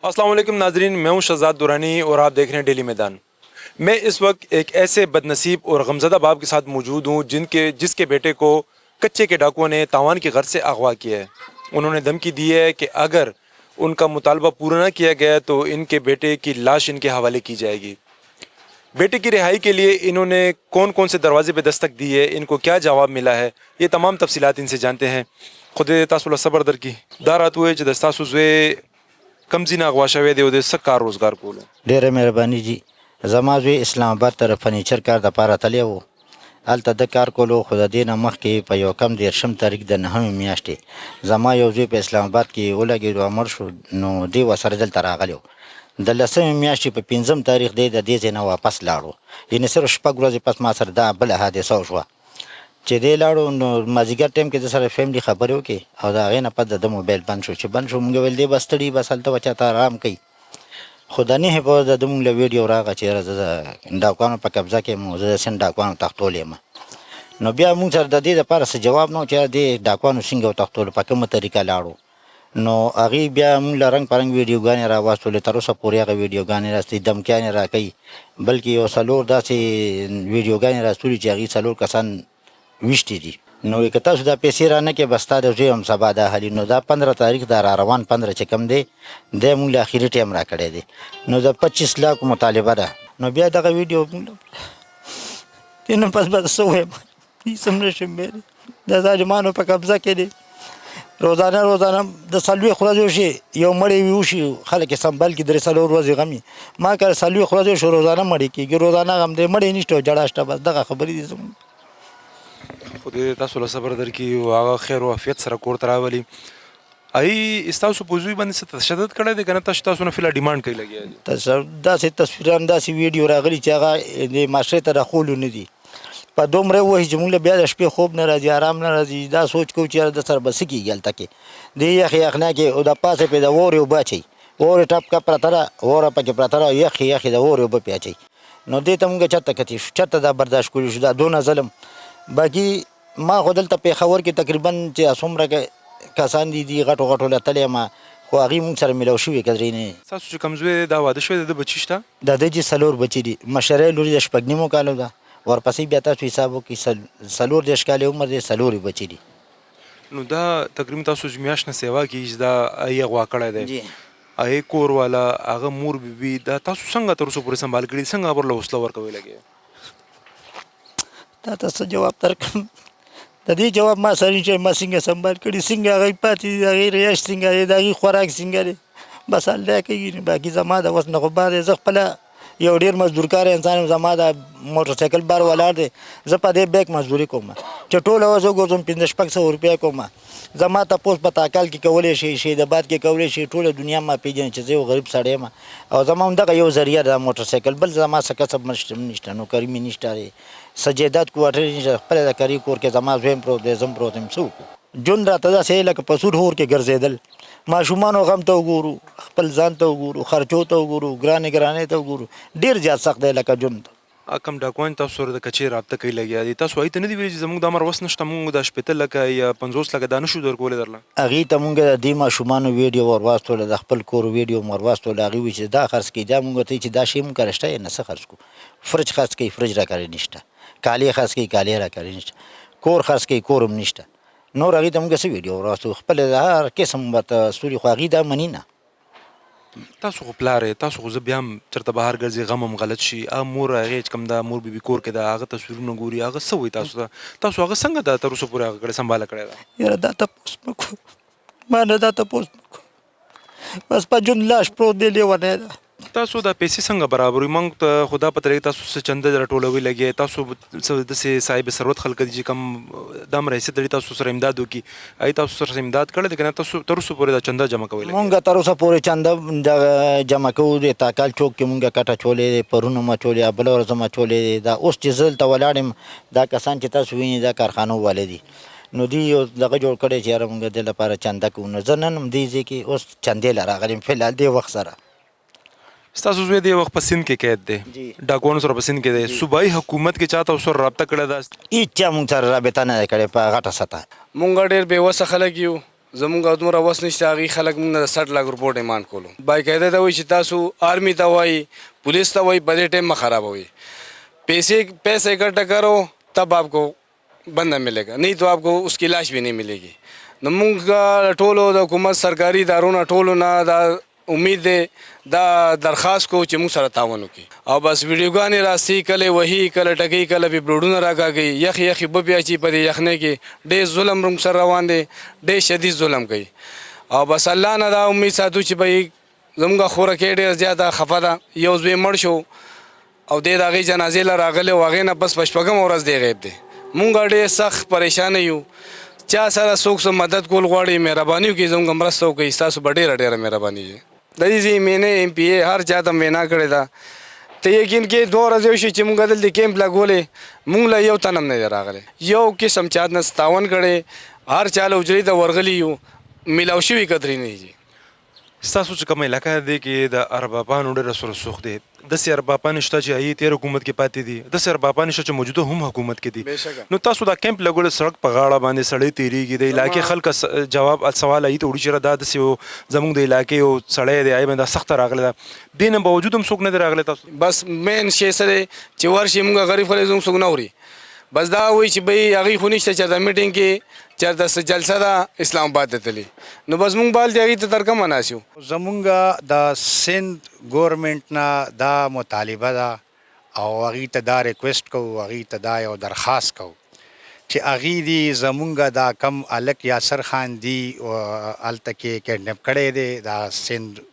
अस्सलाम वालेकुम नाजरीन, मैं हूं शहजाद दुरानी और आप देख रहे हैं डेली मैदान। मैं इस वक्त एक ऐसे बदनसीब और गमज़दा बाप के साथ मौजूद हूं जिसके बेटे को कच्चे के डाकुओं ने तावान की घर से अगवा किया है। उन्होंने धमकी दी है कि अगर उनका मुतालबा पूरा न किया गया तो इनके बेटे की लाश इनके हवाले की जाएगी। बेटे की रिहाई के लिए इन्होंने कौन कौन से दरवाजे पे दस्तक दी है, इनको क्या जवाब मिला है, ये तमाम तफसीलात इनसे जानते हैं। खुद तासुल सबर दर की दारात हुए दस्तासु कम जिना अगवा शवे दे उदे कार रोजगार को ډیره مهرباني جی زما زوی اسلام آباد ته فرنیچر کار د پاره تللی و. هلته د کار کولو خو د دې نه مخکې په یو کم 13 تاریخ د 9 میاشتې زما یو زوی په اسلام آباد کې ولګېد او مړ شو. نو دی ورسره دلته راغلی و. د 10 میاشتې په 5 تاریخ دی د دې ځای نه واپس لاړو. یعنې صرف شپږ ورځې پس ما سره دا بله حادثه وشوه چې دی لاړو. نو مازدیګر ټایم کې د سره فیملي خبرې وکړې او د هغې نه پس د موبایل بند شو. چې بند شو موږ ویل دی بس ستړي بس هلته به چاته آرام کوي. خو د نهې په ورځ د موږ له ویډیو راغله چې یاره زه د ډاکوانو په قبضه کې یم او زه د سند ډاکوانو تښتولی یم. نو بیا موږ سره د دې دپاره څه جواب نه و چې دې ډاکوانو څنګه وتښتولو، په کومه طریقه لاړو. نو هغې بیا موږ له رنګ په رنګ ویډیوګانې راواستولې. تر اوسه پورې هغه ویډیوګانې راستي دمکیانې راکوي، بلکې یو څلور داسې ویډیوګانې راستولي چې هغې 4 کسان ویشتي دي. نو که تاسو دا پیسې رانه کې بس ستا د زوی هم سبا دا حلي. نو دا 15 تاریخ دا را روان 15 چې کوم دی دی موږ له اخري ټایم را کړی دی. نو د 25 لاکو مطالبه ده. نو بیا دغه ویډیو دې نه پس به څه ووایم، هېڅ هم نشم ویلی. د ظالمانو په قبضه کې دی. روزانه د 40 ورځې وشي یو مړی وشي خلک یې سنبال کړي، 3 ورځې غم وي. ما که 40 ورځې وشي روزانه مړی کېږي، روزانه غم دی، مړی نشته او جړا شته. بس دغه خبرې دي زموږ. خود تاسو له صبر در کی او هغه خیر او عافیت سره کور ته راولي. ای استاسو په زوی باندې څه تشدد کړی دی که نه؟ تاسو نه فیله ډیمانډ کوي لګیا دي؟ داسې تصویران داسې ویډیو راغلي چې هغه د معاشرې ته راخولو نه دي. په دومره ووایي چې موږ له بیا د شپې خوب نه راځي، آرام نه راځي. دا سوچ کوو چې یاره د سره به څه کېږي هلته کې د یخې یخنا کې او د پاسه پې د اورې اوبه اچوي. اورې ټپکه پرته ده، اوره پکې پرته ده، یخې د اورې اوبه پې اچوي. نو دې ته موږ چېرته کتې شو، چېرته دا برداشت کولی شو؟ دا دونه ظلم. باقي ما خو دلته پېښور کې تقریبا چې څومره کسان دي غټو غټو له تللی یم، خو هغې موږ سره میلاو شوي که درې نه. ستاسو چې کوم زوی دی دا واده شوی دی، د بچي شته؟ د ده چې 4 بچي دي. مشری لور د 6 کالو ده، ورپسې بیا تاسو حساب وکړئ 4 کاله عمر دی، 4 بچي دي. نو دا تقریبا تاسو چې میاشت نه سیوا کېږي چې دا ای اغوا کړی دی، ای کور والا هغه مور بیبي دا تاسو څنګه تر اوسه پورې سنبال کړي، څنګه ورله حوصله ورکوئ لګیا؟ تا ته څه جواب درکړم؟ د دې جواب ما سره نشته. ما څنګه سنبال کړي، څنګه هغې پاتې دي، د هغې رهایش څنګه دی، د هغې خوراک څنګه دی، بس الله کوي. باقي زما د وس نه خو بار دی. زه خپله یو ډېر مزدورکار انسان یم. زما د موټرسایکل بار ولاړ دی، زه په دې بیک مزدوري کوم چې ټوله ورځ وګرځم 500-600 روپۍ کوم. زما تپوس په تاکال کې کولی شي، شهیدآباد کې کولی شي، ټوله دنیا ما پېژني چې زه یو غریب سړی یم او زما همدغه یو ذریعه ده موټرسایکل. بل زما څه کسب نشته، نوکري مې نشته دی، سجادات کوارټر نشته. خپله د کري کور کې زما زوی هم پروت دی، زه هم پروت یم. څه وکړو؟ ژوند راته داسې لکه په سود هور کې ګرځېدل. ماشومانو غم ته وګورو، خپل ځان ته وګورو، خرچو ته وګورو، ګرانې ته وګورو. ډېر زیات سخت دی لکه ژوند. کم ډاکوان تاسو سره د کچې رابطه کوي لګیا دي، تاسو هغې ته نه دي ویلي چې زموږ دا امر وس نشته، موږ دا 80 لکه یا 50 لکه دا نشو درکولی درله؟ هغې ته موږ د دې ماشومانو ویډیو ورواستوله، د خپل کور ویډیو مو ورواستوله. هغې وایي چې دا خرڅ کړئ. دا موږ ورته چې دا شی موږ کره شته یې نه، څه خرڅ کړو؟ فرج خرڅ کړئ، فرج را کړی نشته. کالي خرڅ کړئ، کالي را کړی نشته. کور خرڅ کړئ، کور هم نشته. نور هغې ته موږ څه ویډیو ورواستو؟ خپل د هر قسم ورته ستوري، خو هغې دا مني نه. تاسو خو پلار یې، تاسو خو زه بیا هم چېرته بهر ګرځې غم هم غلط شي. هغه مور هغې چې کوم دا مور بیبي کور کې ده هغه تصویرونه ګوري، هغه څه وایي تاسو ته؟ تاسو هغه څنګه ده تر اوسه پورې هغه کړې سنباله کړې ده؟ یاره دا تپوس مه کوه، ما نه دا تپوس مه کوه. بس په ژوند لاش پروت دی، لیونی ده. تاسو دا پیسې څنګه برابروي؟ موږ ته خو دا پته لګي تاسو څه چنده راټولوئ لګیا، تاسو څه داسې صاحب ثروت خلک دي چې کوم دا هم حیثیت لري تاسو سره امداد وکړي، هغې تاسو سره امداد کړی دی که نه؟ تاسو تر اوسه پورې دا چنده جمع کوئ لګیا؟ مونږ تر اوسه پورې چنده جمع کوو. د تاکال چوک کې مونږ کټه اچولې دی، پرون هم اچولې، بله ورځ هم اچولې دی. دا اوس چې زه دلته ولاړ یم، دا کسان چې تاسو وینئ دا کارخانو والے دي. نو دوی یو دغه جوړ کړی چې یاره مونږ دې لپاره چنده کوو. نو زه نن هم دې ځای کې اوس چندې له راغلی یم فلحال دې وخت سره. ستاسو زوی دې وخت په سند کې قید دی، ډاکوانو سره په سند کې دی. صوبایي حکومت کې چا تاسو سره رابطه کړې ده؟ هېڅ چا مونږ سره رابطه نه ده کړې په غټه سطحه. مونږ ډېر بېوسه خلک یو، زمونږ دومره وس نشته هغې خلک موږ نه د 60 लाख روپو ډیمانډ کولو باقاعده ته وایي چې تاسو آرمی ته وایي पुलिस ته وایي په دې ټایم مه خرابوئ पैसे इकट्ठा करो तब आपको बंदा मिलेगा नहीं तो आपको उसकी लाश भी नहीं मिलेगी نو مونږ ټولو د حکومت سرکاري ادارو ټولو نه دا امید دی دا درخواست کو چې موږ سره تعاون وکړي او بس ویډیوګانې راسي کله وهي کله ټکي کله به بروډونه راکاږي یخ به بیا چې په دې یخنۍ کې ډېر ظلم موږ سره روان دی ډېر شدید ظلم کوي او بس الله نه دا امید ساتو چې به زموږ خوراکۍ ډېر زیاته خفه ده یو زوی مړ شو او دې د هغې جنازې له راغلی او هغې نه بس په شپږمه ورځ دی غیب دی مونږ ډېر سخت پریشانه یو چا سره څوک څه مدد کول غواړي مهرباني وکړي زموږ مرسته وکړي ستاسو به ډېره مهرباني وي د دې زمینې ایم پی ای هر چا ته وینا کړې ده ته یقین کې 2 ورځې وشي چې مونږ دلته کیمپ لګولې مونږ له یو تن هم نه دی راغلی یو قسم چا نه ستاون کړی هر چا له حجرې ته ورغلي یو میلاو شوي قدرې نه دي ستاسو چې کوم علاقه دی کې د اربابانو ډېره سره سوخت دی داسې اربابان شته چې هغې تېر حکومت کې پاتې دي داسې اربابان شته چې موجوده هم حکومت کې دي نو تاسو دا کیمپ لګول سړک په غاړه باندې سړی تېرېږي د علاقې خلک جواب سوال هغې ته وړي چې دا داسې زموږ د علاقې یو سړی دی هغې باندې دا سخته راغلی ده دې نه باوجود هم څوک نه دی راغلی تاسو بس مین شی څه دی چې ورشي موږ غریب خلک زموږ څوک نه اوري بس دا وایي چې بهی هغې خو نشته چېرته میټینګ کې چېرته څه جلسه ده اسلام آباد ته تللي نو بس موږ بال د هغې ته تر کومه ناست یو زمونږ د سند ګورمنټ نه دا مطالبه ده او هغې ته دا ریکویسټ کوو هغې ته دا یو درخواست کوو چې هغې دي زمونږ دا کم هلک یاسر خان دي هلته کې کیډنپ کړی دی دا سند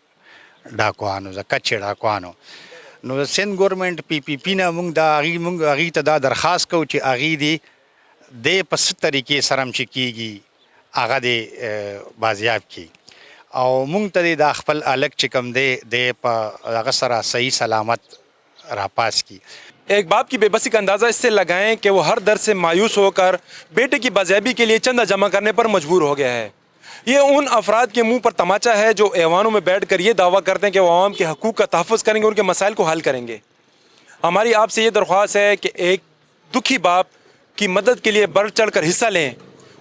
ډاکوانو د کچې ډاکوانو نو د سند ګورمنټ پی نه موږ هغې ته دا درخواست کوو چې هغې دي دی په څه طریقې سره هم چې کېږي هغه دې بازیاب کړي او موږ ته دې دا خپل هلک چې کوم دی په هغه سره صحیح سلامت راپاس کړي एक बाप की बेबसी का अंदाज़ा इससे लगाएं कि वो हर दर से मायूस होकर बेटे की बाजियाबी के लिए चंदा जमा करने पर मजबूर हो गया है ये उन अफराद के मुंह पर तमाचा है जो ऐवानों में बैठ कर ये दावा करते हैं कि वो आवाम के हकूक़ का तहफ़्फ़ुज़ करेंगे उनके मसाइल को हल करेंगे हमारी आपसे ये दरख्वास्त है कि एक दुखी बाप की मदद के लिए बढ़ चढ़ कर हिस्सा लें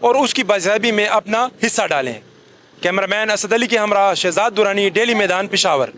और उसकी बाजियाबी में अपना हिस्सा डालें कैमरामैन असद अली के हमरा शहजाद दुरानी डेली मैदान पेशावर।